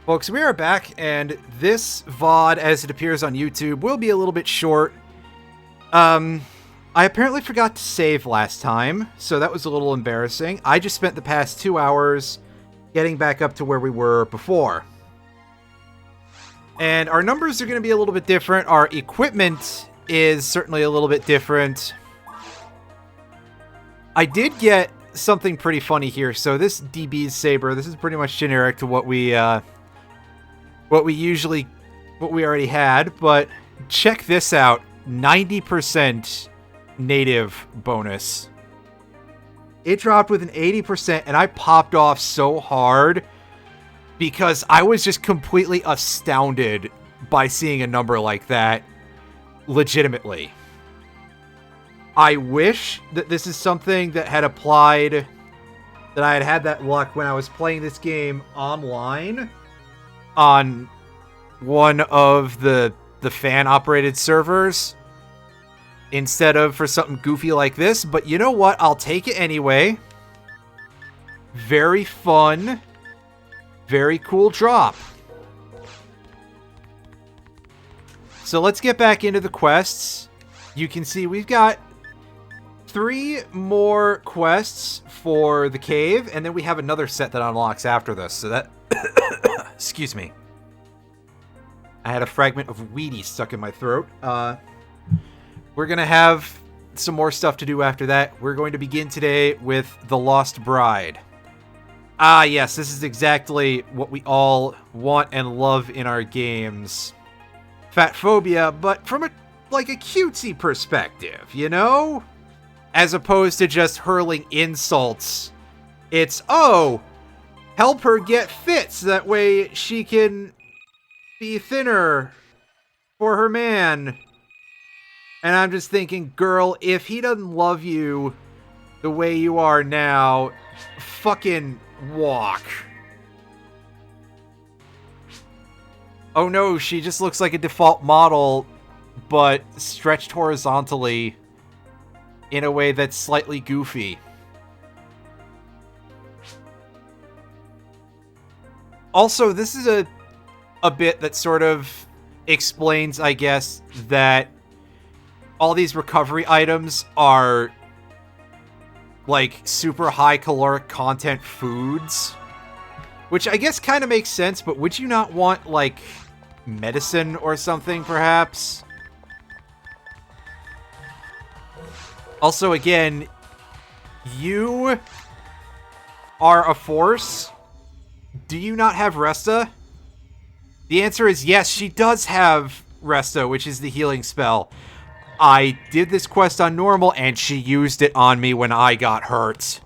Folks, we are back, and this VOD, as it appears on YouTube, will be a little bit short. I apparently forgot to save last time, so that was a little embarrassing. I just spent the past 2 hours getting back up to where we were before. And our numbers are going to be a little bit different. Our equipment is certainly a little bit different. I did get something pretty funny here. So this DB's Saber, this is pretty much generic to what we already had, but check this out. 90% native bonus. It dropped with an 80%, and I popped off so hard because I was just completely astounded by seeing a number like that legitimately. I wish that this is something that had applied, that I had that luck when I was playing this game online on one of the fan-operated servers instead of for something goofy like this. But you know what? I'll take it anyway. Very fun. Very cool drop. So let's get back into the quests. You can see we've got 3 more quests for the cave, and then we have another set that unlocks after this. So that... Excuse me. I had a fragment of Wheatie stuck in my throat. We're going to have some more stuff to do after that. We're going to begin today with The Lost Bride. Ah, yes, this is exactly what we all want and love in our games. Fat phobia, but from a cutesy perspective, you know? As opposed to just hurling insults. It's, oh, help her get fit so that way she can be thinner for her man. And I'm just thinking, girl, if he doesn't love you the way you are now, fucking walk. Oh no, she just looks like a default model, but stretched horizontally in a way that's slightly goofy. Also, this is a bit that sort of explains, I guess, that all these recovery items are like super high caloric content foods, which I guess kind of makes sense, but would you not want like medicine or something perhaps? Also, again, you are a force. Do you not have Resta? The answer is yes, she does have Resta, which is the healing spell. I did this quest on normal, and she used it on me when I got hurt.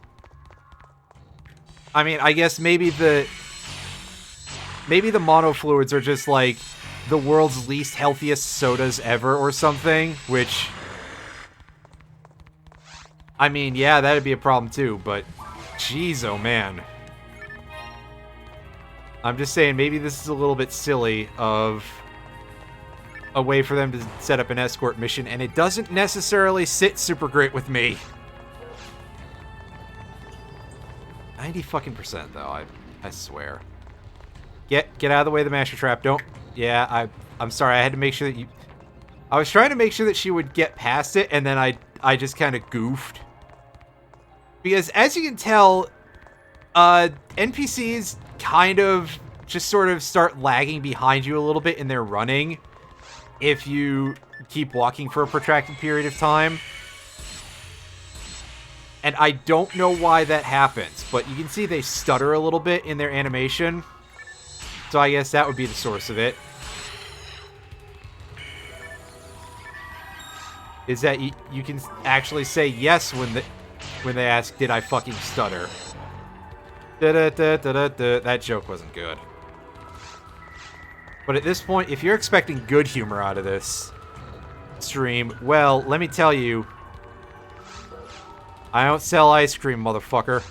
I mean, I guess maybe the monofluids are just like the world's least healthiest sodas ever or something, which... I mean, yeah, that'd be a problem too, but... Jeez, oh man. I'm just saying, maybe this is a little bit silly of a way for them to set up an escort mission, and it doesn't necessarily sit super great with me. 90% though, I swear. Get out of the way of the master trap. Don't... Yeah, I'm sorry, I had to make sure that you... I was trying to make sure that she would get past it, and then I just kind of goofed. Because as you can tell, NPCs kind of just sort of start lagging behind you a little bit in their running if you keep walking for a protracted period of time. And I don't know why that happens, but you can see they stutter a little bit in their animation. So I guess that would be the source of it. Is that you can actually say yes when they ask, did I fucking stutter? Da-da-da-da-da-da. That joke wasn't good. But at this point, if you're expecting good humor out of this stream, well, let me tell you, I don't sell ice cream, motherfucker.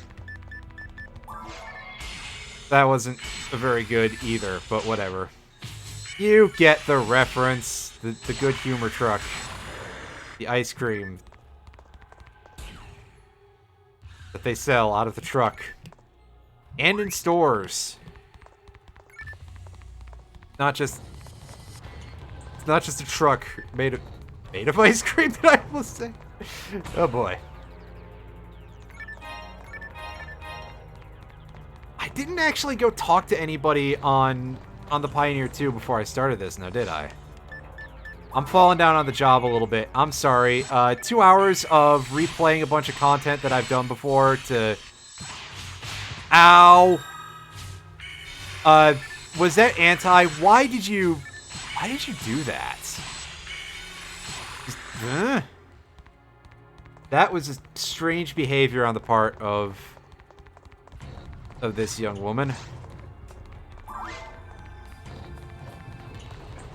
That wasn't very good either, but whatever. You get the reference. The good humor truck. The ice cream that they sell out of the truck. And in stores. not just it's not just a truck made of ice cream, did I almost say? Oh boy. I didn't actually go talk to anybody on the Pioneer 2 before I started this, now did I? I'm falling down on the job a little bit. I'm sorry. 2 hours of replaying a bunch of content that I've done before to... Ow! Was that anti? Why did you do that? Just, that was a strange behavior on the part of this young woman.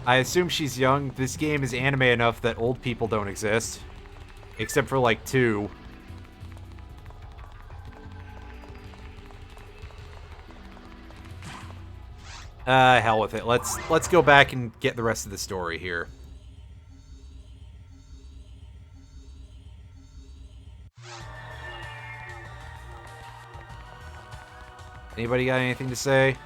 I assume she's young. This game is anime enough that old people don't exist. Except for, like, 2. Hell with it. Let's go back and get the rest of the story here. Anybody got anything to say?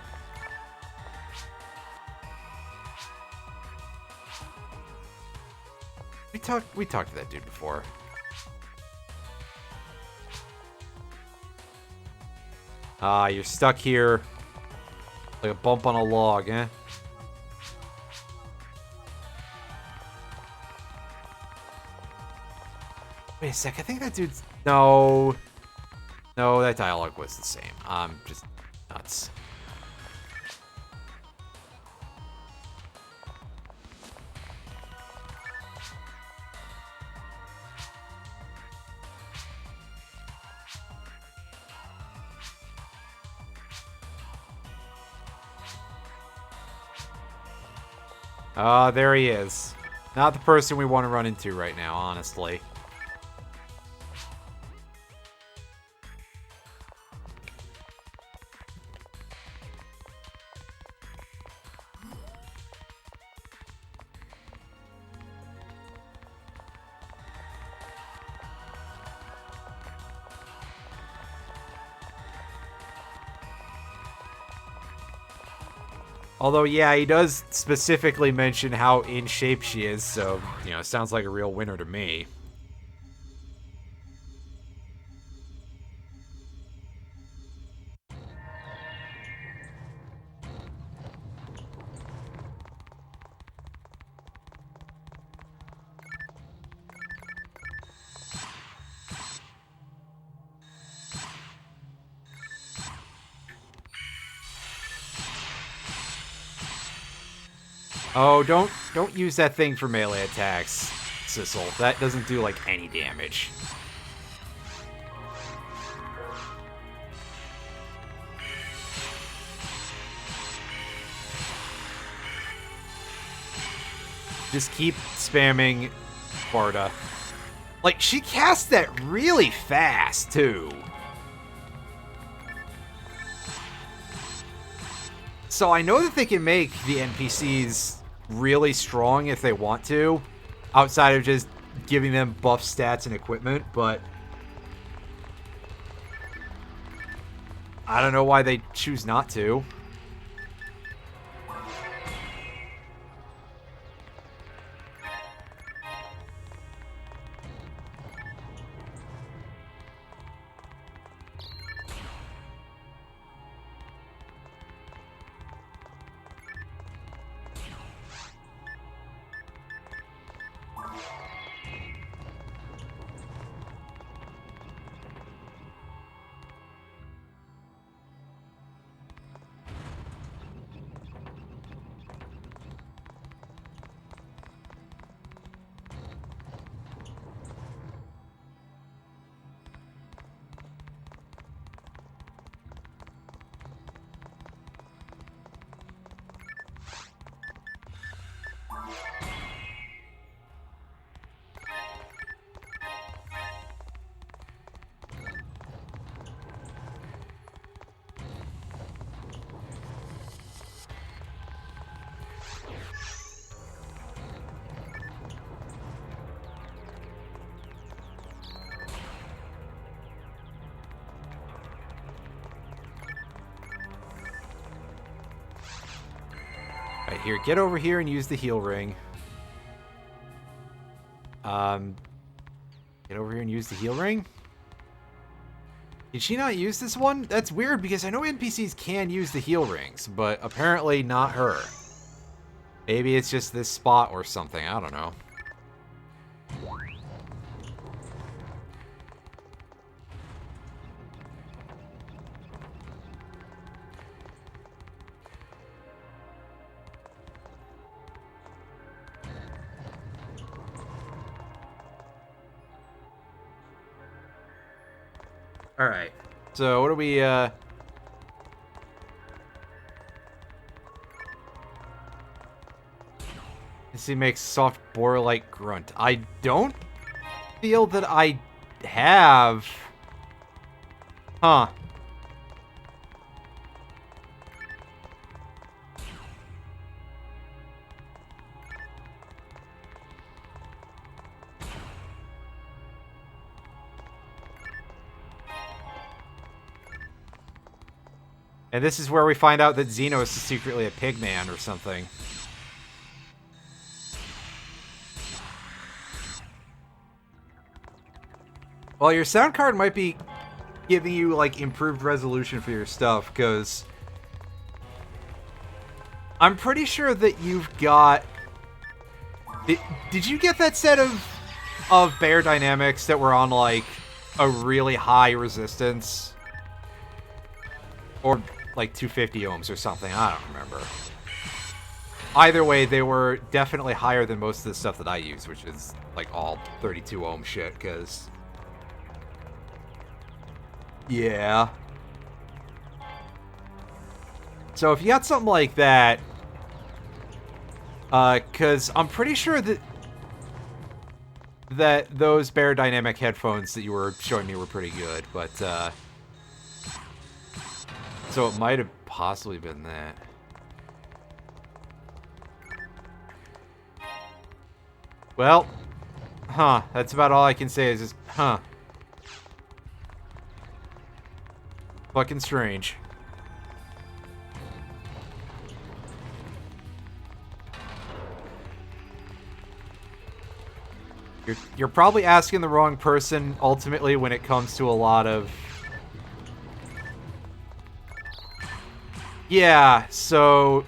We talked to that dude before. Ah, you're stuck here. Like a bump on a log, eh? Wait a sec, I think that dude's... No. No, that dialogue was the same. I'm just nuts. Ah, there he is. Not the person we want to run into right now, honestly. Although, yeah, he does specifically mention how in shape she is, so, you know, sounds like a real winner to me. Oh, don't use that thing for melee attacks, Sissel. That doesn't do, like, any damage. Just keep spamming Barda. Like, she casts that really fast, too. So I know that they can make the NPCs really strong if they want to, outside of just giving them buff stats and equipment, but I don't know why they choose not to. here, get over here and use the heal ring. Get over here and use the heal ring. Did she not use this one? That's weird because I know NPCs can use the heal rings, but apparently not her. Maybe it's just this spot or something. I don't know. All right. So what do we? He makes soft boar-like grunt. I don't feel that I have. Huh. And this is where we find out that Xenos is secretly a pig man or something. Well, your sound card might be giving you, like, improved resolution for your stuff, because I'm pretty sure that you've got... Did you get that set of bear dynamics that were on, like, a really high resistance? Or, like, 250 ohms or something? I don't remember. Either way, they were definitely higher than most of the stuff that I use, which is, like, all 32 ohm shit, because... Yeah. So if you got something like that, because I'm pretty sure that those Bear Dynamic headphones that you were showing me were pretty good, but so it might have possibly been that. Well, huh, that's about all I can say is just, huh. Fucking strange. You're probably asking the wrong person ultimately when it comes to a lot of... Yeah, so...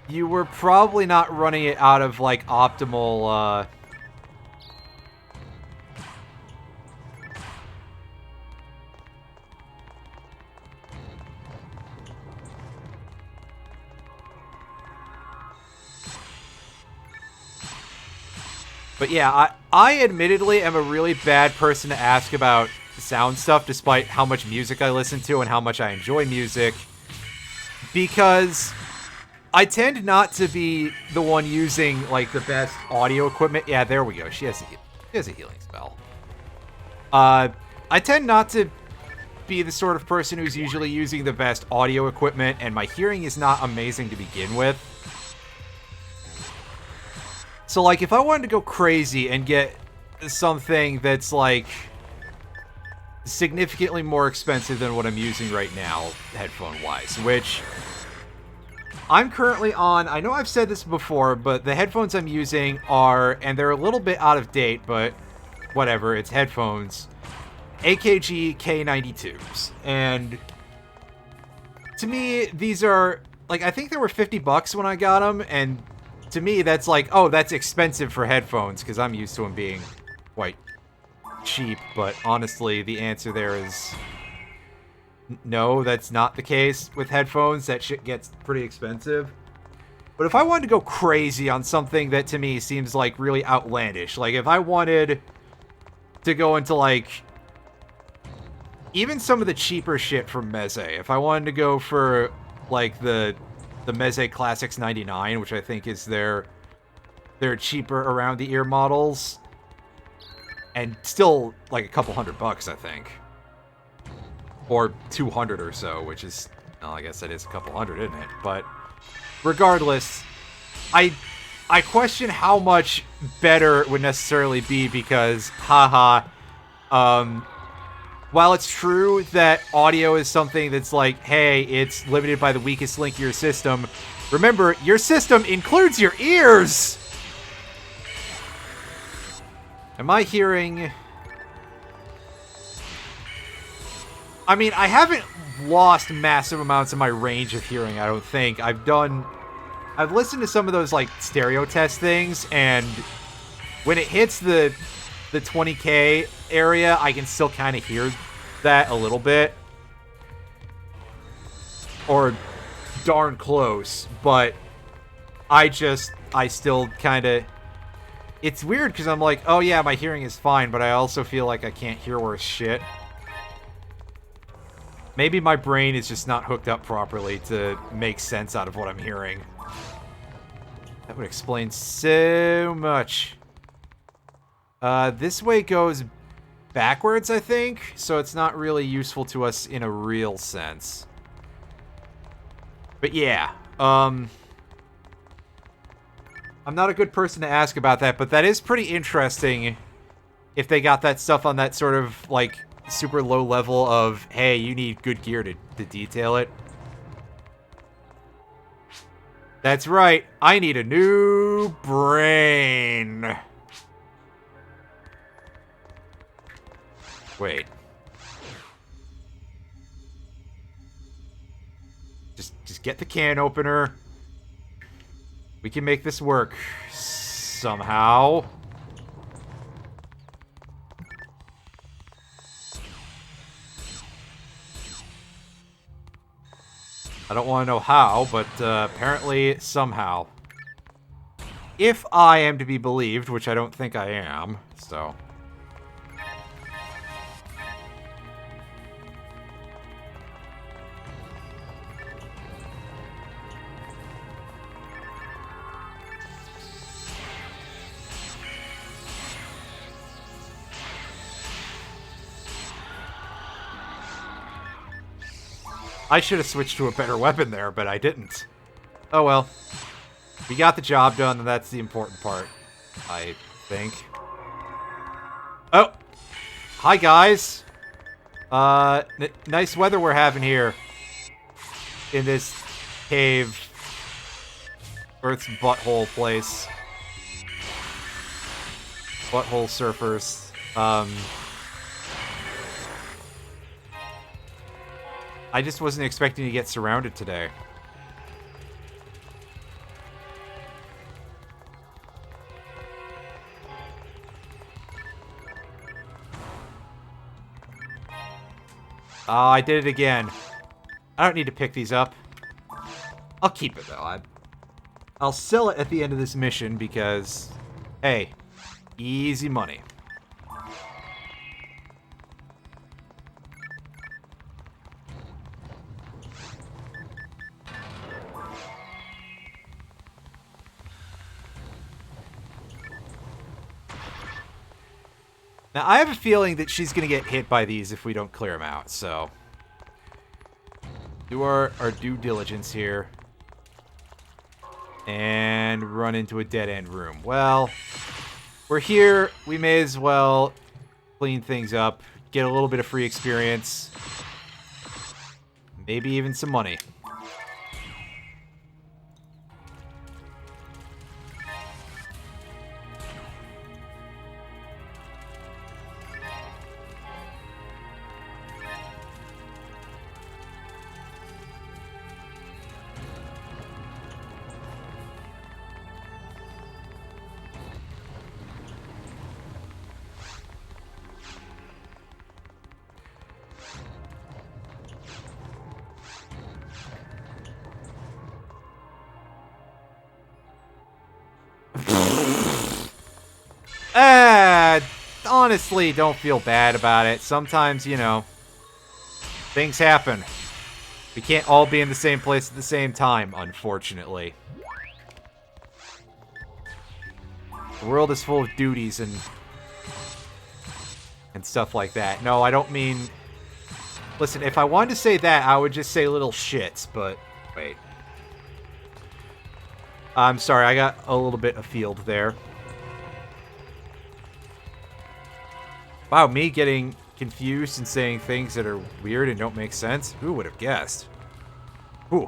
You were probably not running it out of, like, optimal, But yeah, I admittedly am a really bad person to ask about sound stuff, despite how much music I listen to and how much I enjoy music. Because I tend not to be the one using, like, the best audio equipment. Yeah, there we go. She has a healing spell. I tend not to be the sort of person who's usually using the best audio equipment, and my hearing is not amazing to begin with. So, like, if I wanted to go crazy and get something that's, like, significantly more expensive than what I'm using right now, headphone-wise, which I'm currently on... I know I've said this before, but the headphones I'm using are, and they're a little bit out of date, but whatever, it's headphones, AKG K92s. And to me, these are, like, I think they were $50 when I got them, and to me, that's like, oh, that's expensive for headphones, because I'm used to them being quite cheap, but honestly, the answer there is no, that's not the case with headphones. That shit gets pretty expensive. But if I wanted to go crazy on something that to me seems like really outlandish, like if I wanted to go into, like, even some of the cheaper shit from Meze, if I wanted to go for, like, the Meze Classics 99, which I think is their cheaper around the ear models, and still like a couple $100, I think, or 200 or so, which is, well, I guess that is a couple hundred, isn't it? But regardless, I question how much better it would necessarily be, because haha, while it's true that audio is something that's like, hey, it's limited by the weakest link of your system, remember, your system includes your ears! Am I hearing... I mean, I haven't lost massive amounts of my range of hearing, I don't think. I've listened to some of those, like, stereo test things, and when it hits the 20K area, I can still kind of hear that a little bit. Or darn close, but I still kind of... It's weird, because I'm like, oh yeah, my hearing is fine, but I also feel like I can't hear worse shit. Maybe my brain is just not hooked up properly to make sense out of what I'm hearing. That would explain so much. This way goes backwards, I think, so it's not really useful to us in a real sense. But yeah, I'm not a good person to ask about that, but that is pretty interesting if they got that stuff on that sort of, like, super low level of, hey, you need good gear to detail it. That's right, I need a new brain. Wait. Just get the can opener. We can make this work somehow. I don't want to know how, but apparently somehow. If I am to be believed, which I don't think I am, so... I should have switched to a better weapon there, but I didn't. Oh well. We got the job done, and that's the important part, I think. Oh! Hi, guys! Nice weather we're having here. In this cave. Earth's butthole place. Butthole surfers. I just wasn't expecting to get surrounded today. Oh, I did it again. I don't need to pick these up. I'll keep it, though. I'll sell it at the end of this mission because, hey, easy money. Now, I have a feeling that she's going to get hit by these if we don't clear them out, so... Do our due diligence here. And run into a dead-end room. Well, we're here. We may as well clean things up. Get a little bit of free experience. Maybe even some money. Honestly, don't feel bad about it. Sometimes, you know, things happen. We can't all be in the same place at the same time, unfortunately. The world is full of duties and stuff like that. No, I don't mean... Listen, if I wanted to say that, I would just say little shits, but... Wait. I'm sorry, I got a little bit afield there. Wow, me getting confused and saying things that are weird and don't make sense. Who would have guessed? Ooh.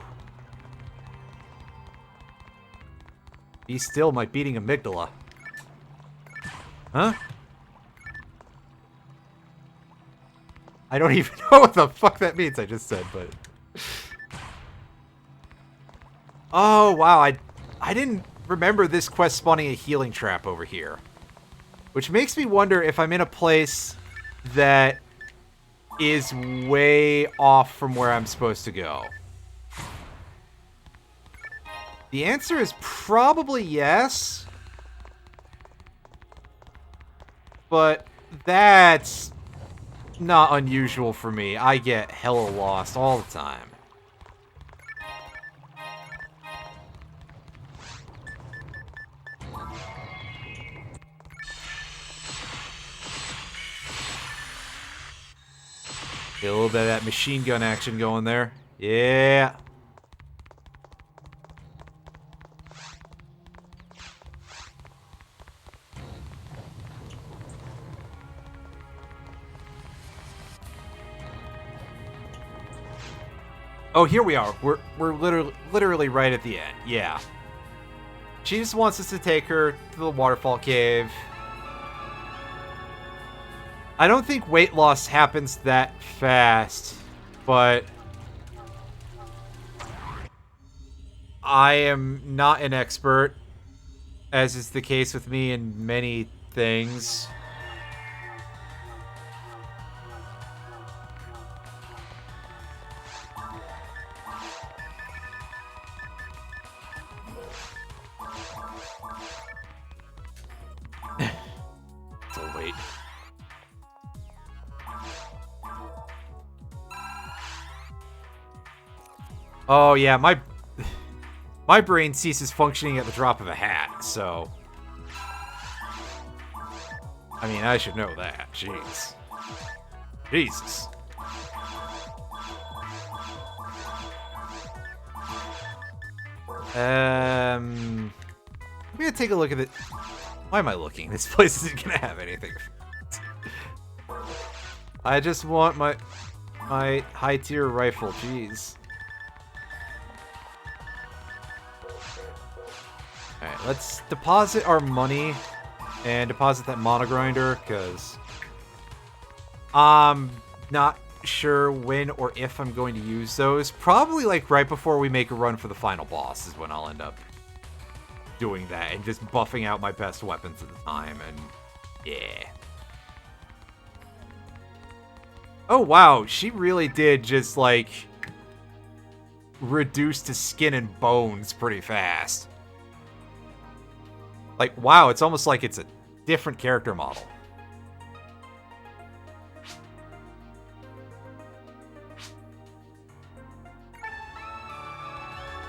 Be still, my beating amygdala. Huh? I don't even know what the fuck that means, I just said, but... Oh, wow, I didn't remember this quest spawning a healing trap over here. Which makes me wonder if I'm in a place that is way off from where I'm supposed to go. The answer is probably yes. But that's not unusual for me. I get hella lost all the time. Get a little bit of that machine gun action going there. Yeah. Oh, here we are. We're literally right at the end. Yeah. She just wants us to take her to the waterfall cave. I don't think weight loss happens that fast, but I am not an expert, as is the case with me in many things. So wait. Oh yeah, my brain ceases functioning at the drop of a hat, so... I mean, I should know that. Jeez. Jesus. I'm gonna take a look at it. Why am I looking? This place isn't gonna have anything. I just want my high-tier rifle. Jeez. Alright, let's deposit our money and deposit that mono grinder, because I'm not sure when or if I'm going to use those. Probably like right before we make a run for the final boss is when I'll end up doing that and just buffing out my best weapons at the time, and yeah. Oh wow, she really did just like reduce to skin and bones pretty fast. Like, wow, it's almost like it's a different character model.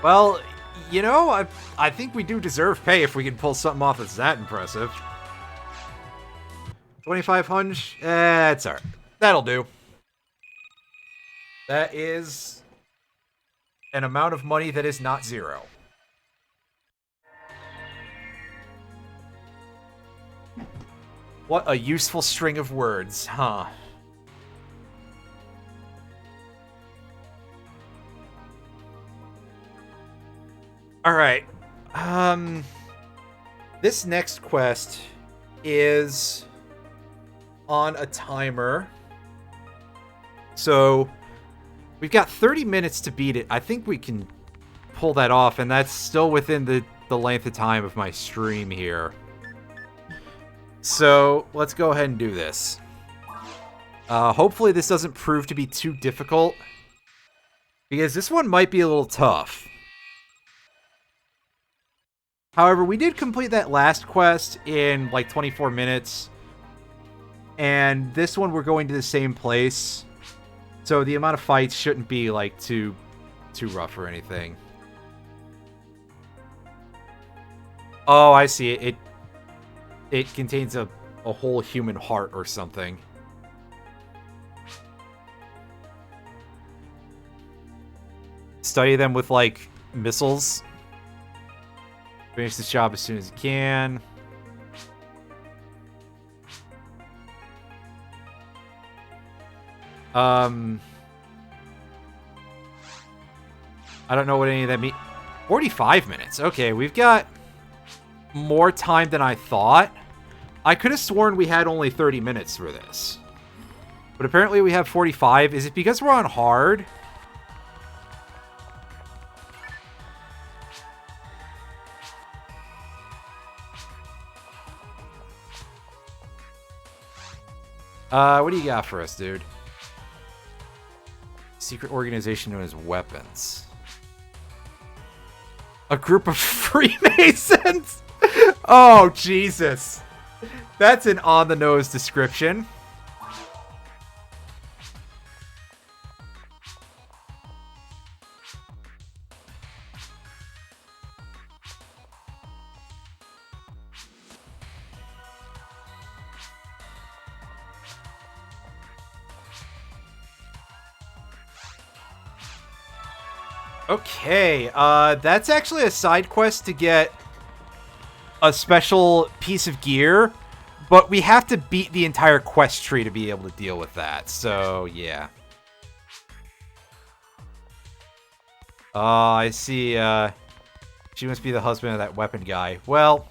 Well, you know, I think we do deserve pay if we can pull something off that's that impressive. 2,500? That's alright. That'll do. That is an amount of money that is not zero. What a useful string of words, huh? Alright. This next quest is on a timer. So, we've got 30 minutes to beat it. I think we can pull that off, and that's still within the length of time of my stream here. So, let's go ahead and do this. Hopefully this doesn't prove to be too difficult, because this one might be a little tough. However, we did complete that last quest in like 24 minutes, and this one we're going to the same place, so the amount of fights shouldn't be like too rough or anything. Oh, I see it. It contains a whole human heart or something. Study them with, like, missiles. Finish this job as soon as you can. I don't know what any of that means. 45 minutes. Okay, we've got more time than I thought. I could have sworn we had only 30 minutes for this. But apparently we have 45. Is it because we're on hard? What do you got for us, dude? Secret organization known as Weapons. A group of Freemasons? Oh, Jesus. That's an on-the-nose description. Okay, that's actually a side quest to get a special piece of gear, but we have to beat the entire quest tree to be able to deal with that, so yeah. Oh, I see, she must be the husband of that weapon guy. Well,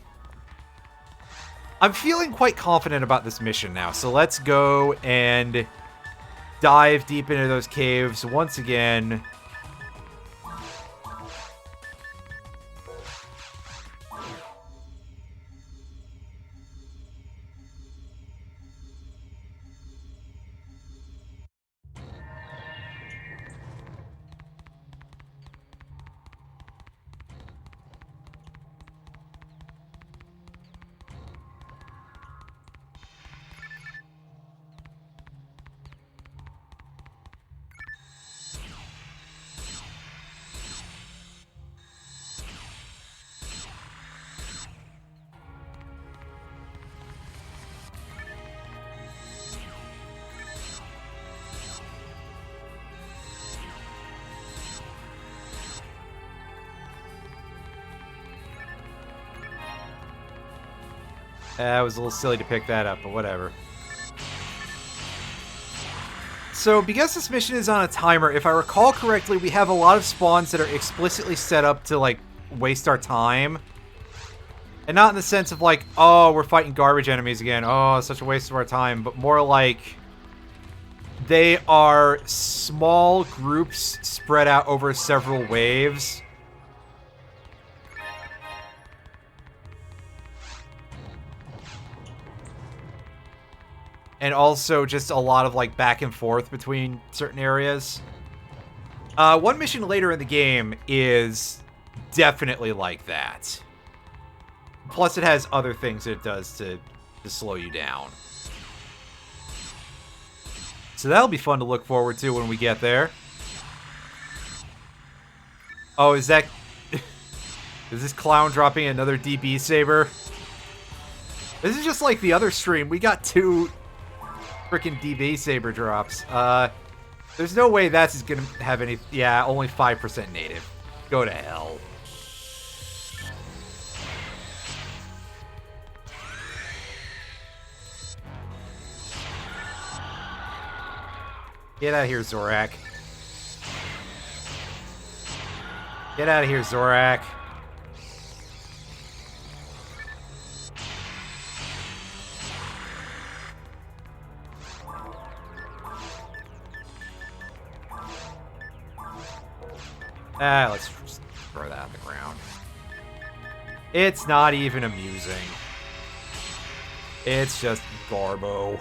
I'm feeling quite confident about this mission now, so let's go and dive deep into those caves once again. It was a little silly to pick that up, but whatever. So, because this mission is on a timer, if I recall correctly, we have a lot of spawns that are explicitly set up to, like, waste our time. And not in the sense of, like, oh, we're fighting garbage enemies again. Oh, it's such a waste of our time. But more like, they are small groups spread out over several waves. And also just a lot of, like, back and forth between certain areas. One mission later in the game is definitely like that. Plus, it has other things that it does to slow you down. So that'll be fun to look forward to when we get there. Oh, is that... is this clown dropping another DB saber? This is just like the other stream. We got 2... freaking DB saber drops. There's no way that's gonna have any... yeah, only 5% native. Go to hell. Get out of here, Zorak. Get out of here, Zorak. Let's just throw that on the ground. It's not even amusing. It's just garbo.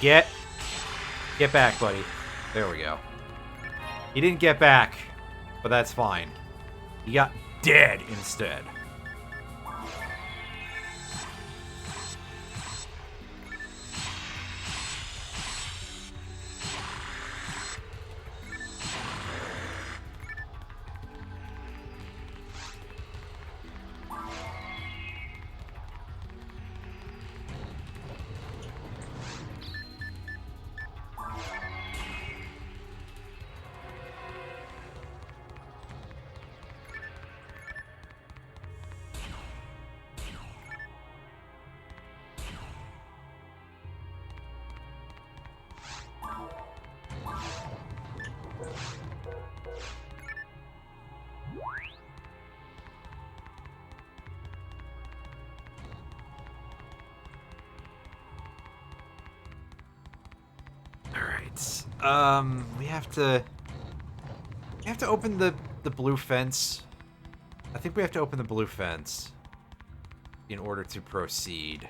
Get back, buddy. There we go. He didn't get back, but that's fine. He got dead instead. right. We have to open the blue fence. I think we have to open the blue fence in order to proceed.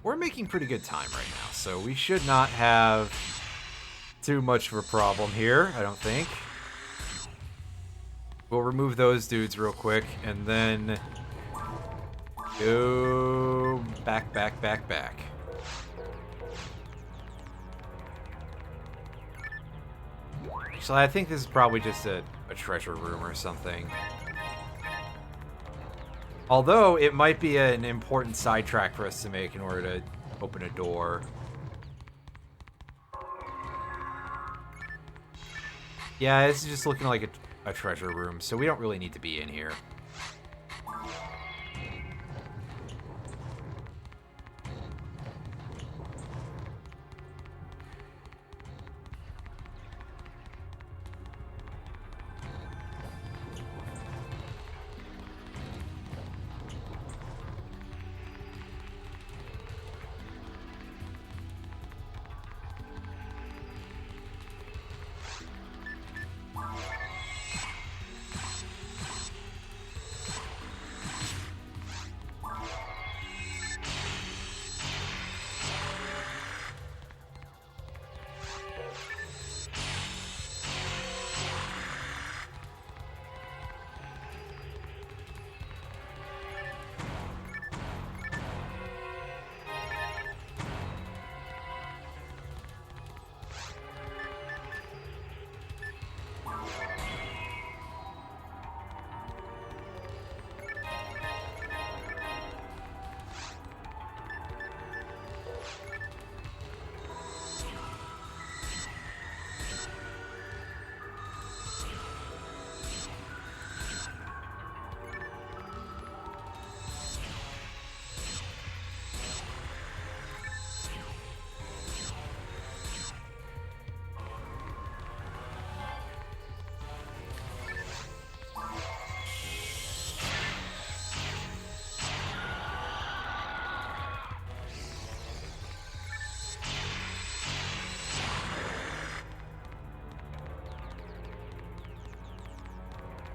We're making pretty good time right now, so we should not have too much of a problem here, I don't think. We'll remove those dudes real quick, and then go back, back, back, back. Actually, I think this is probably just a treasure room or something. Although, it might be an important sidetrack for us to make in order to open a door. Yeah, this is just looking like a treasure room, so we don't really need to be in here.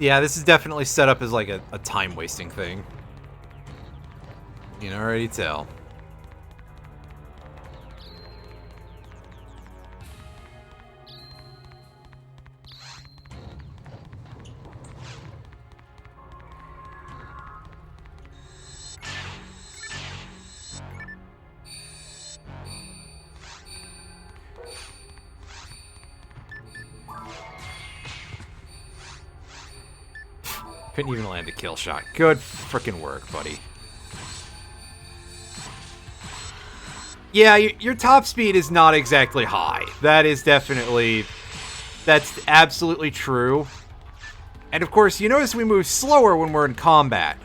Yeah, this is definitely set up as like a time-wasting thing. You can already tell. Couldn't even land a kill shot. Good frickin' work, buddy. Yeah, your top speed is not exactly high. That is definitely... That's absolutely true. And of course, you notice we move slower when we're in combat.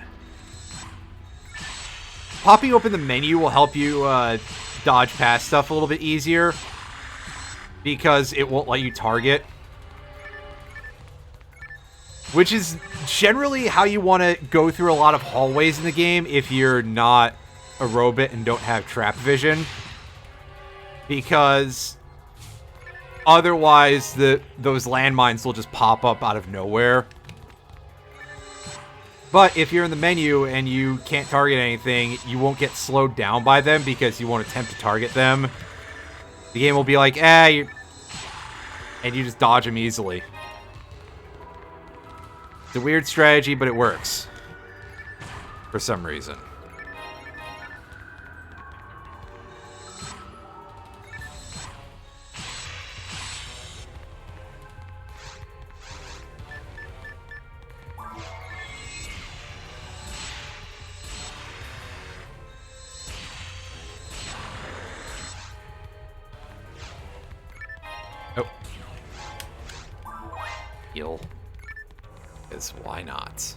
Popping open the menu will help you dodge past stuff a little bit easier. Because it won't let you target. Which is generally how you want to go through a lot of hallways in the game if you're not a robot and don't have trap vision. Because otherwise those landmines will just pop up out of nowhere. But if you're in the menu and you can't target anything, you won't get slowed down by them because you won't attempt to target them. The game will be like, and you just dodge them easily. It's a weird strategy, but it works. For some reason. Oh. Heal. Because why not?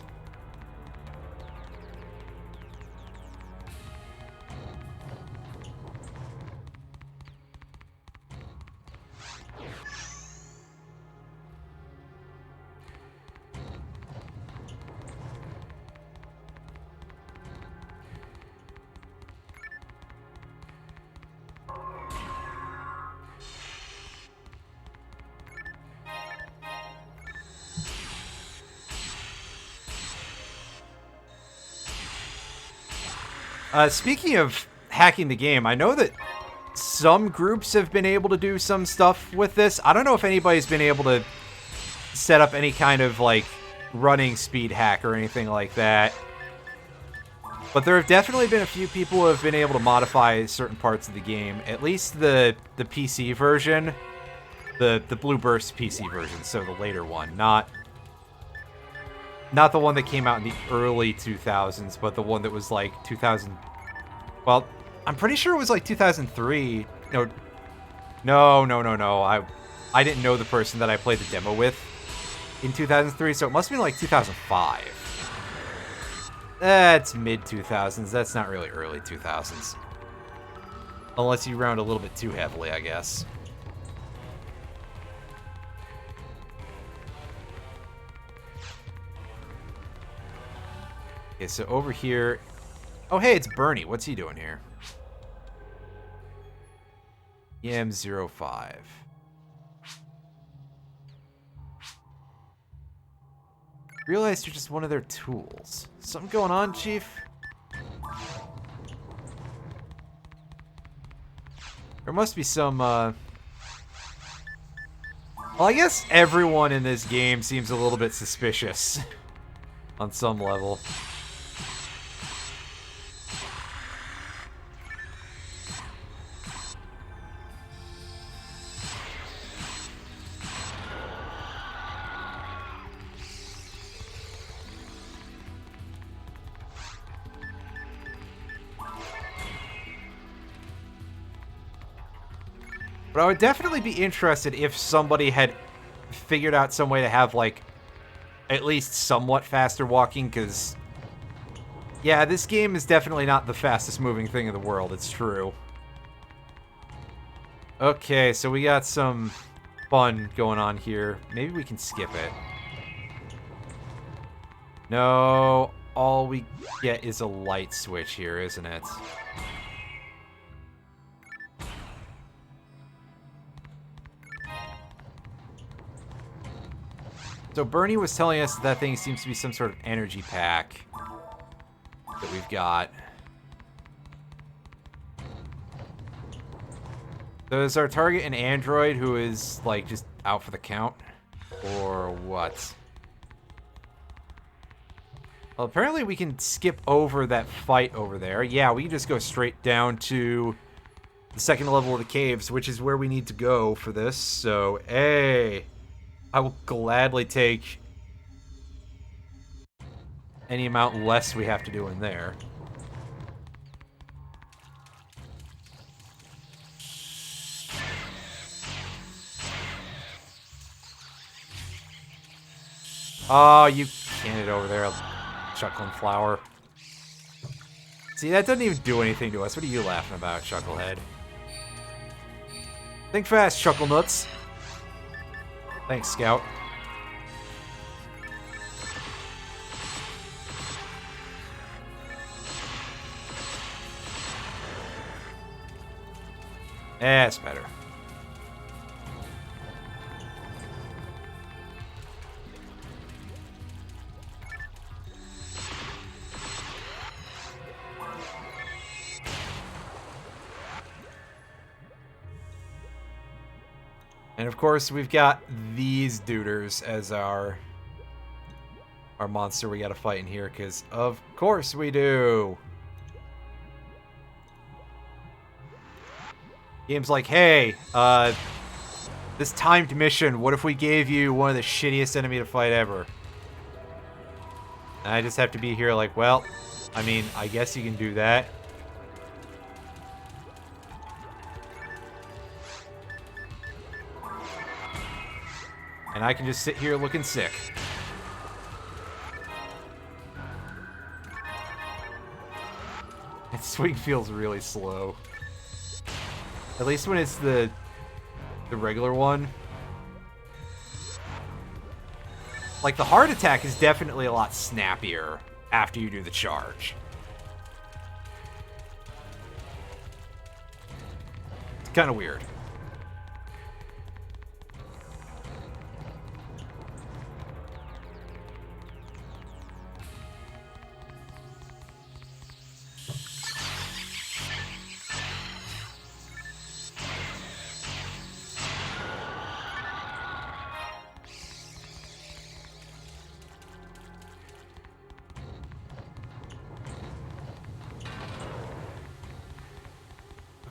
Speaking of hacking the game, I know that some groups have been able to do some stuff with this. I don't know if anybody's been able to set up any kind of, like, running speed hack or anything like that. But there have definitely been a few people who have been able to modify certain parts of the game. At least the PC version. The Blue Burst PC version, so the later one. Not the one that came out in the early 2000s, but the one that was like 2000... Well, I'm pretty sure it was like 2003. No. I didn't know the person that I played the demo with in 2003, so it must have been like 2005. That's mid-2000s. That's not really early 2000s. Unless you round a little bit too heavily, I guess. Okay, so over here... Oh, hey, it's Bernie. What's he doing here? EM05. Realized you're just one of their tools. Something going on, Chief? There must be some, Well, I guess everyone in this game seems a little bit suspicious. On some level. But I would definitely be interested if somebody had figured out some way to have, like, at least somewhat faster walking, because, yeah, this game is definitely not the fastest moving thing in the world, it's true. Okay, so we got some fun going on here. Maybe we can skip it. No, all we get is a light switch here, isn't it? So Bernie was telling us that thing seems to be some sort of energy pack that we've got. So is our target an android who is, like, just out for the count? Or what? Well, apparently we can skip over that fight over there. Yeah, we can just go straight down to the second level of the caves, which is where we need to go for this. So, hey... I will gladly take any amount less we have to do in there. Oh, you can't it over there, Chuckling Flower. See, that doesn't even do anything to us. What are you laughing about, Chucklehead? Think fast, Chuckle Nuts. Thanks, Scout. That's better. And of course, we've got these duders as our monster we gotta fight in here, because of course we do. Game's like, hey, this timed mission, what if we gave you one of the shittiest enemy to fight ever? And I just have to be here like, well, I mean, I guess you can do that. And I can just sit here looking sick. And swing feels really slow. At least when it's the regular one. Like, the heart attack is definitely a lot snappier after you do the charge. It's kind of weird.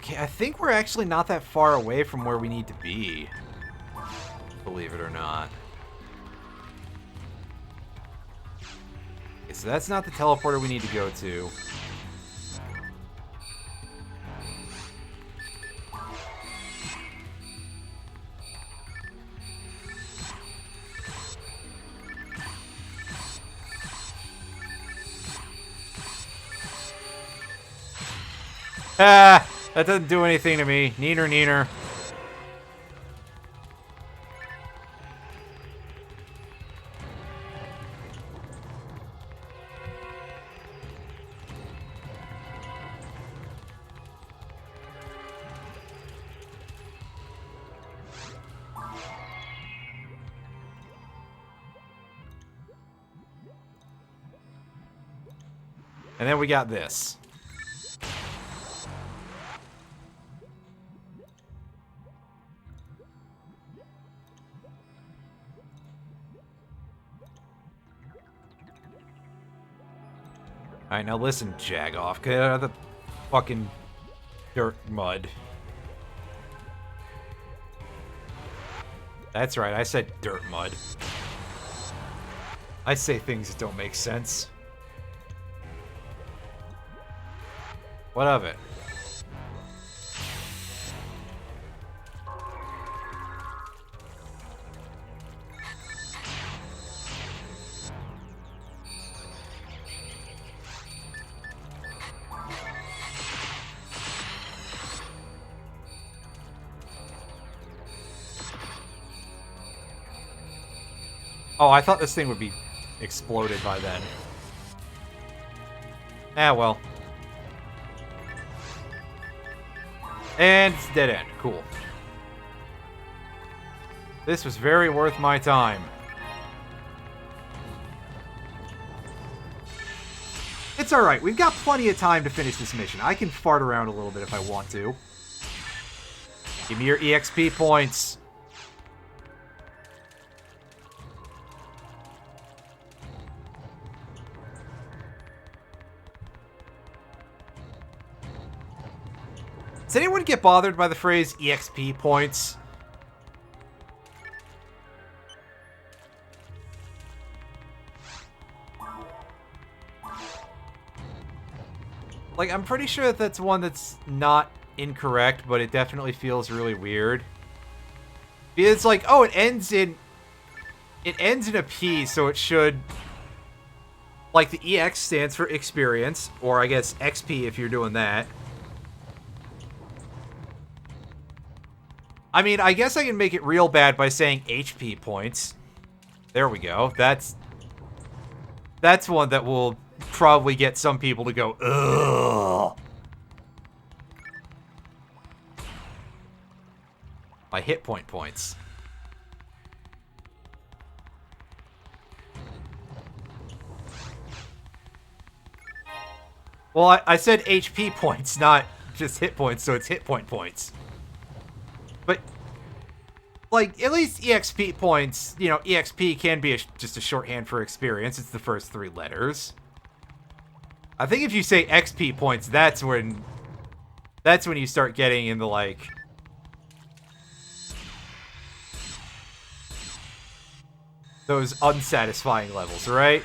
Okay, I think we're actually not that far away from where we need to be. Believe it or not. Okay, so that's not the teleporter we need to go to. Ah! That doesn't do anything to me. Neener, neener. And then we got this. Alright, now listen, Jagoff. Get out of the fucking dirt mud. That's right, I said dirt mud. I say things that don't make sense. What of it? Oh, I thought this thing would be exploded by then. Ah, well. And it's dead end. Cool. This was very worth my time. It's alright. We've got plenty of time to finish this mission. I can fart around a little bit if I want to. Give me your EXP points. Does anyone get bothered by the phrase EXP points? Like, I'm pretty sure that that's one that's not incorrect, but it definitely feels really weird. It's like, oh, it ends in a P, so it should... Like, the EX stands for experience, or I guess XP if you're doing that. I mean, I guess I can make it real bad by saying HP points. There we go. That's one that will probably get some people to go, ugh. My hit point points. Well, I said HP points, not just hit points, so it's hit point points. But, like, at least EXP points, you know, EXP can be just a shorthand for experience. It's the first 3 letters. I think if you say XP points, that's when you start getting into, like... those unsatisfying levels, right?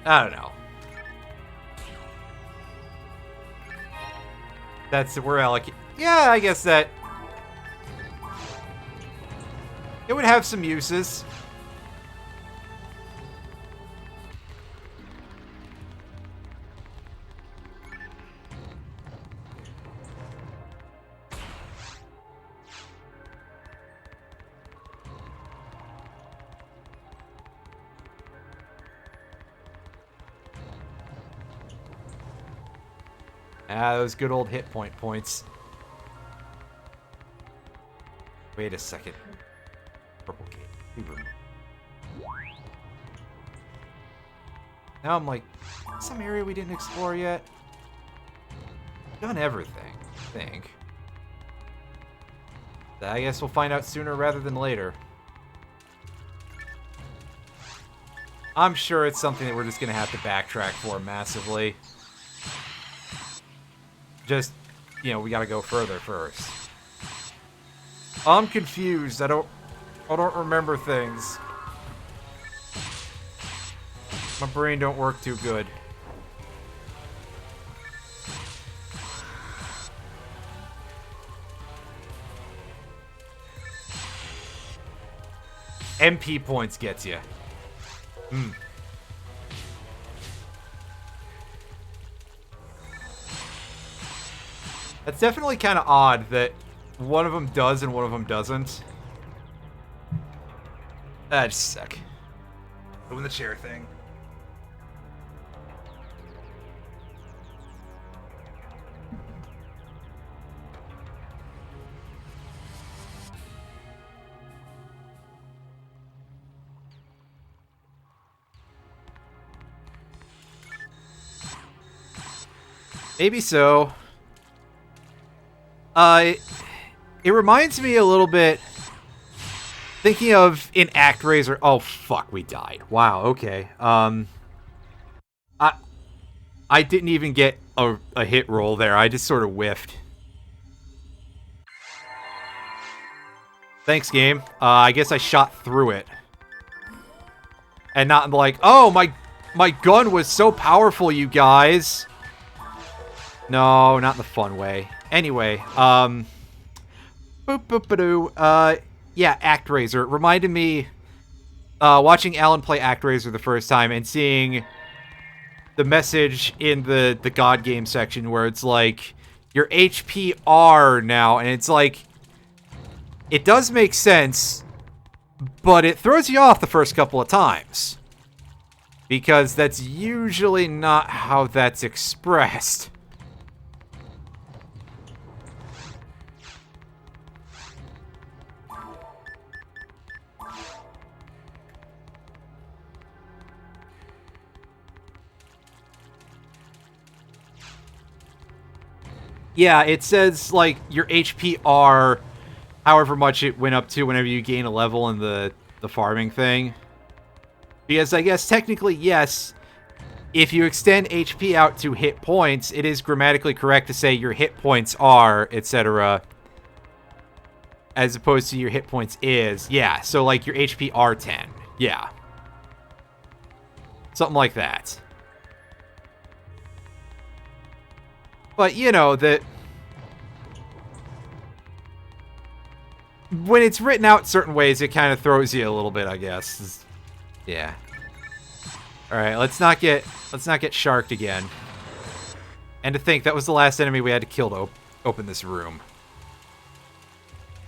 I don't know. We're allocated. Yeah, I guess that... it would have some uses. Ah, those good old hit point points. Wait a second. Purple gate. Now I'm like, some area we didn't explore yet. Done everything, I think. I guess we'll find out sooner rather than later. I'm sure it's something that we're just gonna have to backtrack for massively. Just, you know, we gotta go further first. I'm confused. I don't remember things. My brain don't work too good. MP points gets you. That's definitely kind of odd that one of them does and one of them doesn't. That just suck. Doing the chair thing. Maybe so. It reminds me a little bit, thinking of in ActRaiser. Oh fuck, we died. Wow. Okay. I didn't even get a hit roll there. I just sort of whiffed. Thanks, game. I guess I shot through it, and not like, oh my gun was so powerful, you guys. No, not in the fun way. Anyway, boop boop ba-doo. Yeah, ActRaiser. It reminded me, watching Alan play ActRaiser the first time and seeing the message in the God game section where it's like, your HP R now, and it's like, it does make sense, but it throws you off the first couple of times. Because that's usually not how that's expressed. Yeah, it says, like, your HPR, however much it went up to whenever you gain a level in the farming thing. Because I guess, technically, yes, if you extend HP out to hit points, it is grammatically correct to say your hit points are, etc., as opposed to your hit points is. Yeah, so, like, your HP are 10. Yeah. Something like that. But, you know, that when it's written out certain ways, it kind of throws you a little bit, I guess. Yeah. Alright, let's not get sharked again. And to think, that was the last enemy we had to kill to open this room.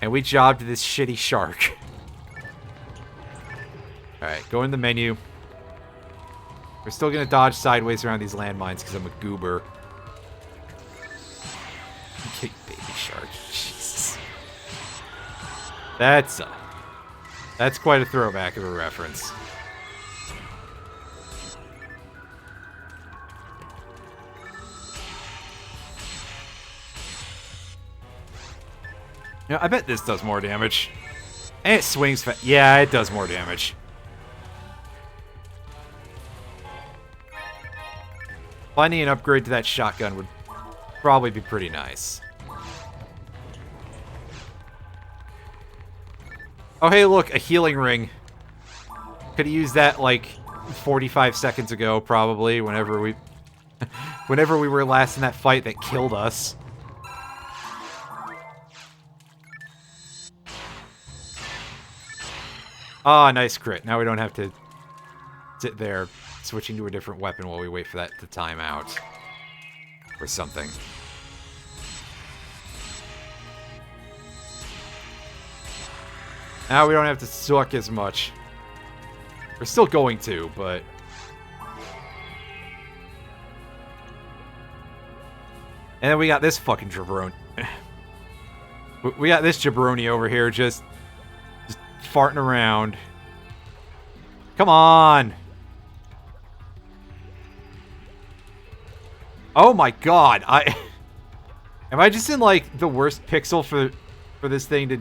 And we jobbed this shitty shark. Alright, go in the menu. We're still gonna dodge sideways around these landmines because I'm a goober. Kick baby shark. Jesus. That's quite a throwback of a reference. You know, I bet this does more damage. And it swings fast. Yeah, it does more damage. Finding an upgrade to that shotgun would probably be pretty nice. Oh, hey, look, a healing ring. Could have used that, like, 45 seconds ago, probably, whenever we were last in that fight that killed us. Ah, nice crit. Now we don't have to sit there switching to a different weapon while we wait for that to time out. Or something. Now we don't have to suck as much. We're still going to, but... And then we got this fucking jabroni. We got this jabroni over here just farting around. Come on! Oh my god, am I just in, like, the worst pixel for this thing to...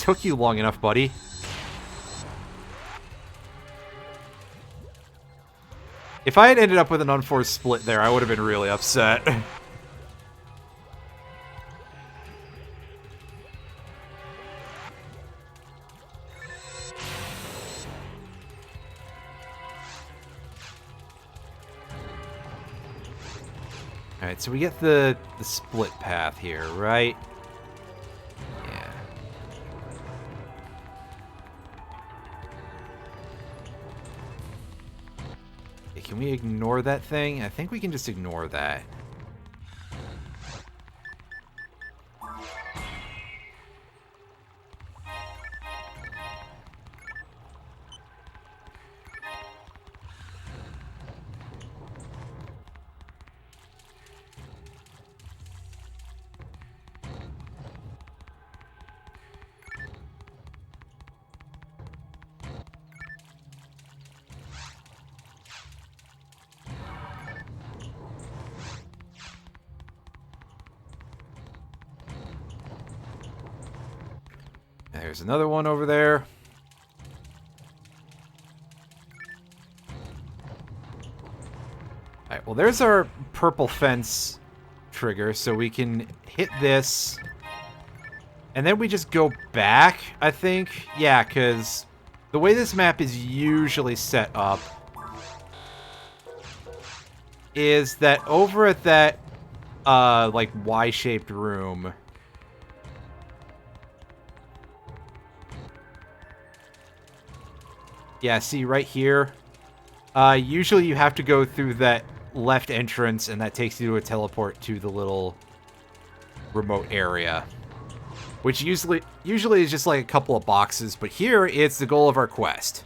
took you long enough, buddy. If I had ended up with an unforced split there, I would have been really upset. Alright, so we get the split path here, right? Yeah. Okay, can we ignore that thing? I think we can just ignore that. There's another one over there. Alright, well there's our purple fence trigger, so we can hit this. And then we just go back, I think. Yeah, because the way this map is usually set up is that over at that, like, Y-shaped room... Yeah, see, right here, usually you have to go through that left entrance, and that takes you to a teleport to the little remote area. Which usually is just like a couple of boxes, but here, it's the goal of our quest.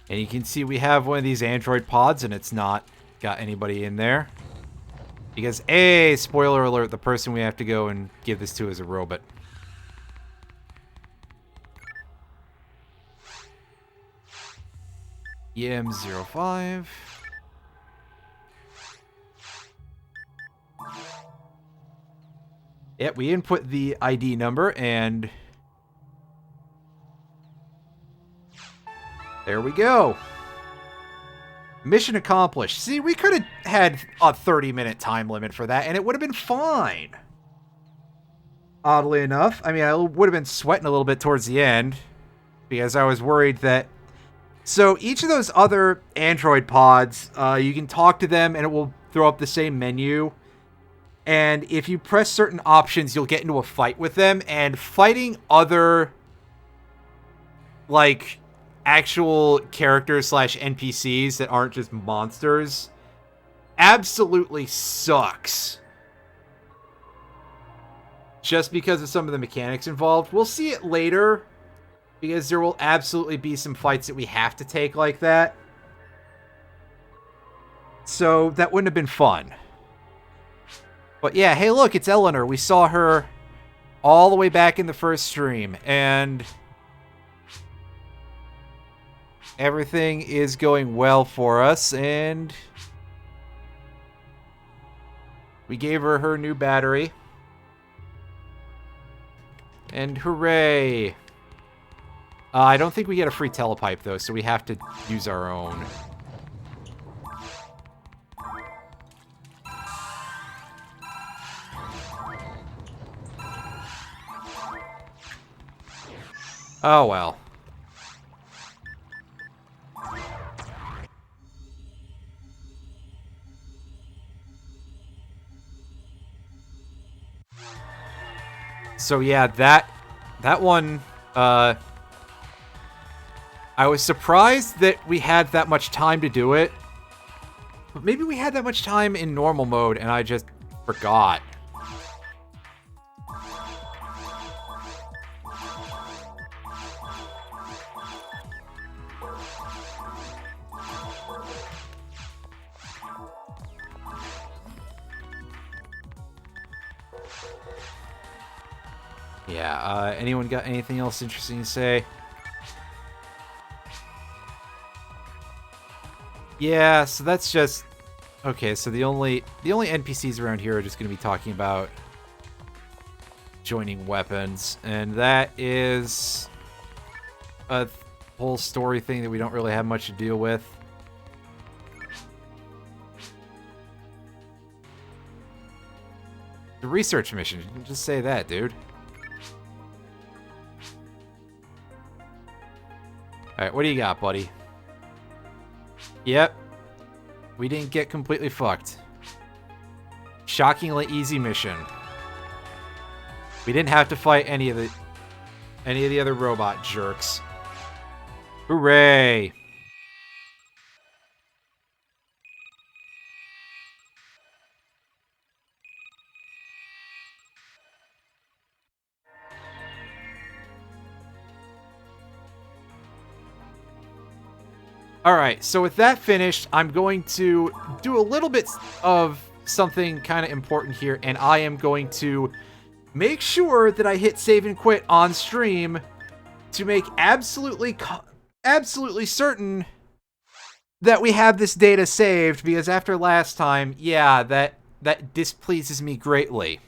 And you can see we have one of these android pods, and it's not got anybody in there. Because, spoiler alert, the person we have to go and give this to is a robot. EM05. Yep, we input the ID number, and... there we go. Mission accomplished. See, we could have had a 30-minute time limit for that, and it would have been fine. Oddly enough. I mean, I would have been sweating a little bit towards the end, because I was worried that... So, each of those other Android pods, you can talk to them, and it will throw up the same menu. And if you press certain options, you'll get into a fight with them, and fighting other, like... actual characters / NPCs that aren't just monsters absolutely sucks. Just because of some of the mechanics involved. We'll see it later, because there will absolutely be some fights that we have to take like that. So that wouldn't have been fun. But yeah, hey look, it's Eleanor. We saw her all the way back in the first stream, and... everything is going well for us, and we gave her her new battery. And hooray! I don't think we get a free telepipe, though, so we have to use our own. Oh, well. So yeah, that one, I was surprised that we had that much time to do it. But maybe we had that much time in normal mode and I just forgot. Yeah, anyone got anything else interesting to say? Yeah, so that's just... Okay, so the only NPCs around here are just going to be talking about joining weapons, and that is a whole story thing that we don't really have much to deal with. The research mission, you can just say that, dude. Alright, what do you got, buddy? Yep. We didn't get completely fucked. Shockingly easy mission. We didn't have to fight any of the other robot jerks. Hooray! Alright, so with that finished, I'm going to do a little bit of something kind of important here, and I am going to make sure that I hit save and quit on stream to make absolutely certain that we have this data saved, because after last time, yeah, that displeases me greatly.